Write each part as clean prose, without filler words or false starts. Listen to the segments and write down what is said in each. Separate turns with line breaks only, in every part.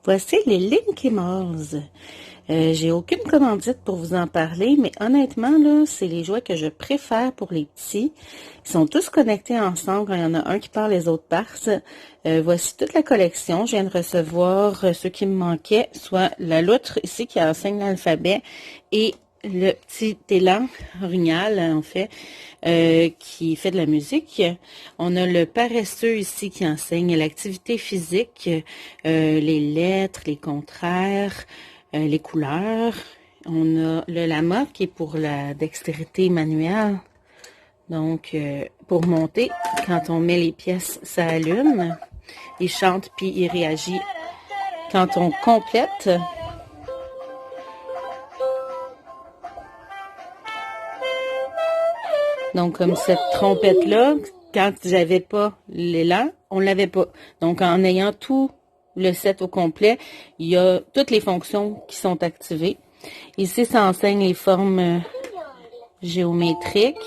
Voici les Linkimals. J'ai aucune commandite pour vous en parler, mais honnêtement, là, c'est les jouets que je préfère pour les petits. Ils sont tous connectés ensemble. Quand il y en a un qui part, les autres partent. Voici toute la collection. Je viens de recevoir ceux qui me manquaient, soit la loutre ici qui enseigne l'alphabet et le petit élan rugnal, en fait, qui fait de la musique. On a le paresseux ici qui enseigne l'activité physique, les lettres, les contraires, les couleurs. On a le lama qui est pour la dextérité manuelle. Donc, pour monter, quand on met les pièces, ça allume. Il chante puis il réagit quand on complète. Donc, comme cette trompette-là, quand j'avais pas l'élan, on l'avait pas. Donc, en ayant tout le set au complet, il y a toutes les fonctions qui sont activées. Ici, ça enseigne les formes géométriques,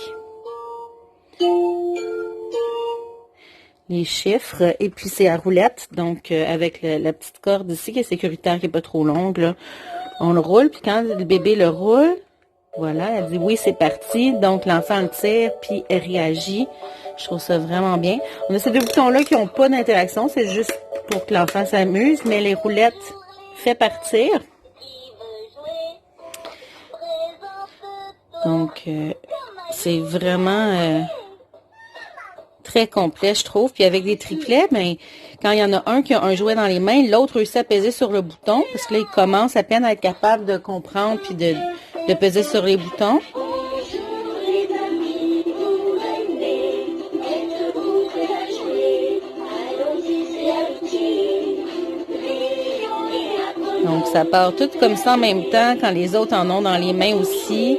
les chiffres, et puis c'est à roulette, donc avec la petite corde ici qui est sécuritaire, qui n'est pas trop longue, là. On le roule, puis quand le bébé le roule, voilà, elle dit oui, c'est parti. Donc, l'enfant le tire, puis elle réagit. Je trouve ça vraiment bien. On a ces deux boutons-là qui n'ont pas d'interaction. C'est juste pour que l'enfant s'amuse. Mais les roulettes fait partir. Donc, c'est vraiment très complet, je trouve. Puis avec des triplets, ben, quand il y en a un qui a un jouet dans les mains, l'autre réussit à peser sur le bouton. Parce que là, il commence à peine à être capable de comprendre puis de peser sur les boutons. Donc, ça part tout comme ça en même temps quand les autres en ont dans les mains aussi.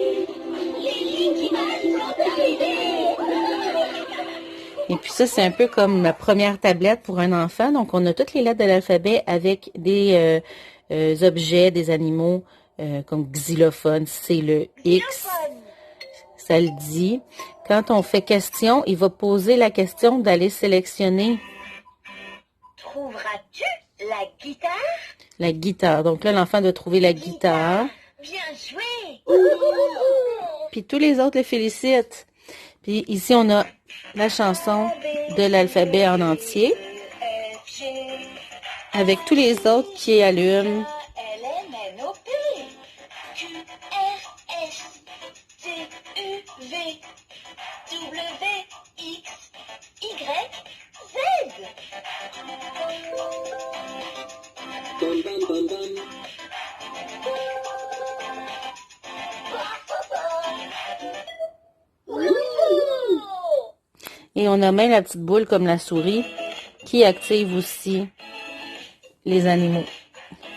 Et puis ça, c'est un peu comme la première tablette pour un enfant. Donc, on a toutes les lettres de l'alphabet avec des objets, des animaux, comme xylophone, c'est le X. Ça le dit. Quand on fait question, il va poser la question d'aller sélectionner.
Trouveras-tu la guitare?
La guitare. Donc là, l'enfant doit trouver la guitare.
Bien joué!
Puis tous les autres les félicitent. Puis ici, on a la chanson de l'alphabet en entier. Avec tous les autres qui allument. Et on a même la petite boule comme la souris qui active aussi les animaux.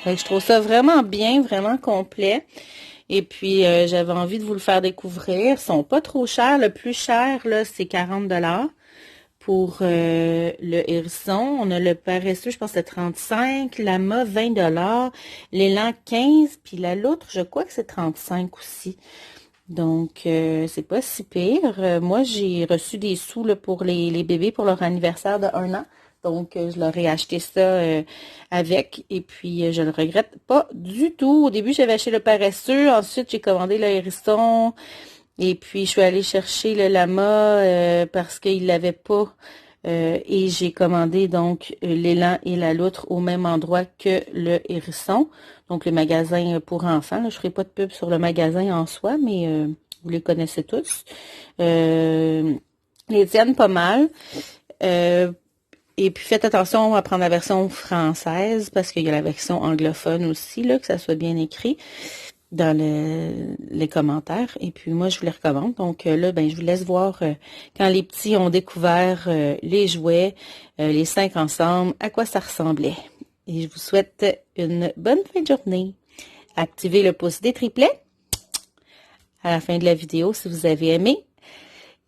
Fait que je trouve ça vraiment bien, vraiment complet. Et puis, j'avais envie de vous le faire découvrir. Ils sont pas trop chers. Le plus cher, là, c'est 40 $ pour le hérisson. On a le paresseux, je pense que c'est 35. Lama, 20 $. L'élan, 15. Puis la loutre, je crois que c'est 35 aussi. Donc, c'est pas si pire. Moi, j'ai reçu des sous là, pour les bébés pour leur anniversaire de 1 an. Donc, je leur ai acheté ça avec. Et puis, je ne le regrette pas du tout. Au début, j'avais acheté le paresseux. Ensuite, j'ai commandé le hérisson. Et puis, je suis allée chercher le lama parce qu'il l'avait pas. Et j'ai commandé donc l'élan et la loutre au même endroit que le hérisson. Donc, le magasin pour enfants. Là, je ne ferai pas de pub sur le magasin en soi, mais vous les connaissez tous. Les tiennent pas mal. Et puis, faites attention à prendre la version française parce qu'il y a la version anglophone aussi, là, que ça soit bien écrit dans les commentaires. Et puis, moi, je vous les recommande. Donc, là, ben, je vous laisse voir quand les petits ont découvert les jouets, les 5 ensemble, à quoi ça ressemblait. Et je vous souhaite une bonne fin de journée. Activez le pouce des triplets à la fin de la vidéo si vous avez aimé.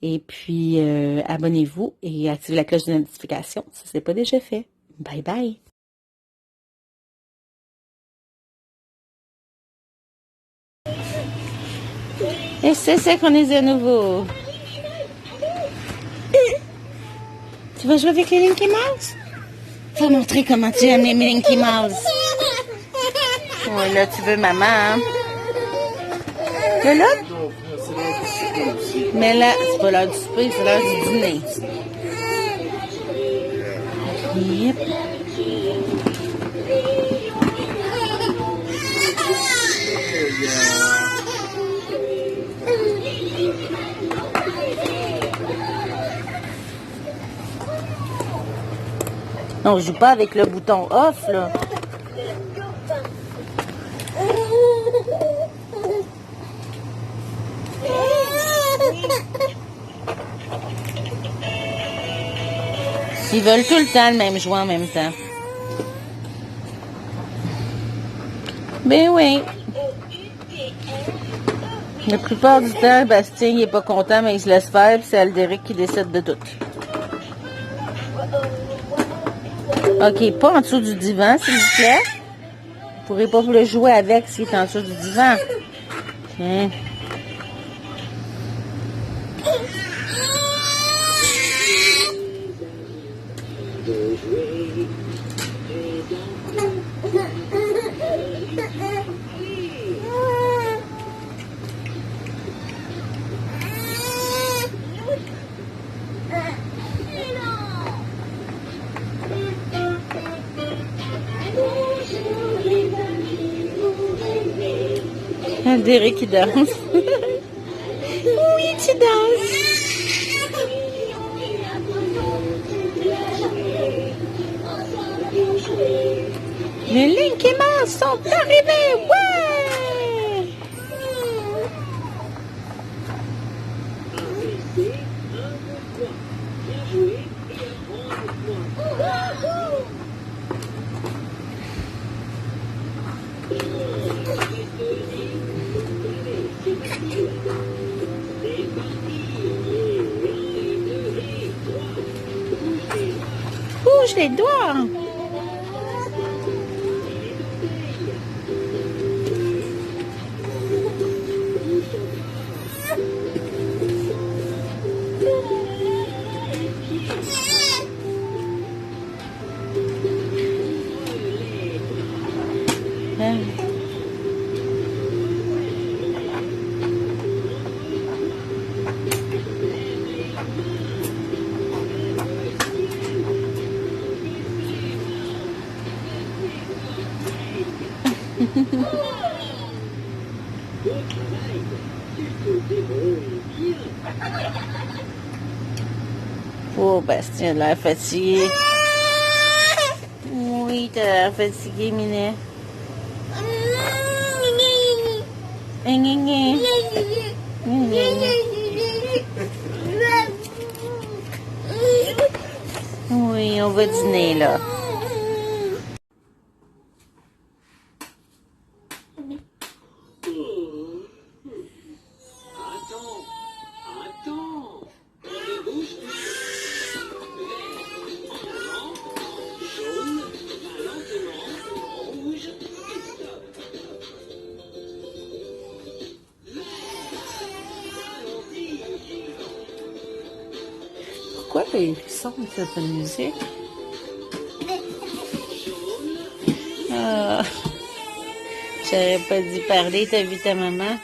Et puis, abonnez-vous et activez la cloche de notification si ce n'est pas déjà fait. Bye bye! Et c'est qu'on est de nouveau. Tu vas jouer avec les Linky Mouse? Faut montrer comment tu aimes les Linky Mouse. Ouais, là, tu veux maman, hein? Là, là?
Non, c'est l'heure du souper aussi.
Mais là, c'est pas l'heure du souper, c'est l'heure du dîner. Yep. On joue pas avec le bouton off, là. Ils veulent tout le temps le même jouet en même temps. Ben oui. La plupart du temps, Bastien, il est pas content, mais il se laisse faire, puis c'est Aldéric qui décide de tout. OK, pas en dessous du divan, s'il vous plaît. Vous pourrez pas le jouer avec s'il est en dessous du divan. Tiens. Aldéric qui danse. Oui, tu danses. Les Linky Mouse sont arrivés. Ouais! Bouge les doigts. Oh, Bastien a l'air fatigué. Oui, t'as l'air fatigué, Minet. Oui, on va dîner, là. Pourquoi il sort de cette musique? Ah, j'aurais pas dû parler, t'as vu ta maman?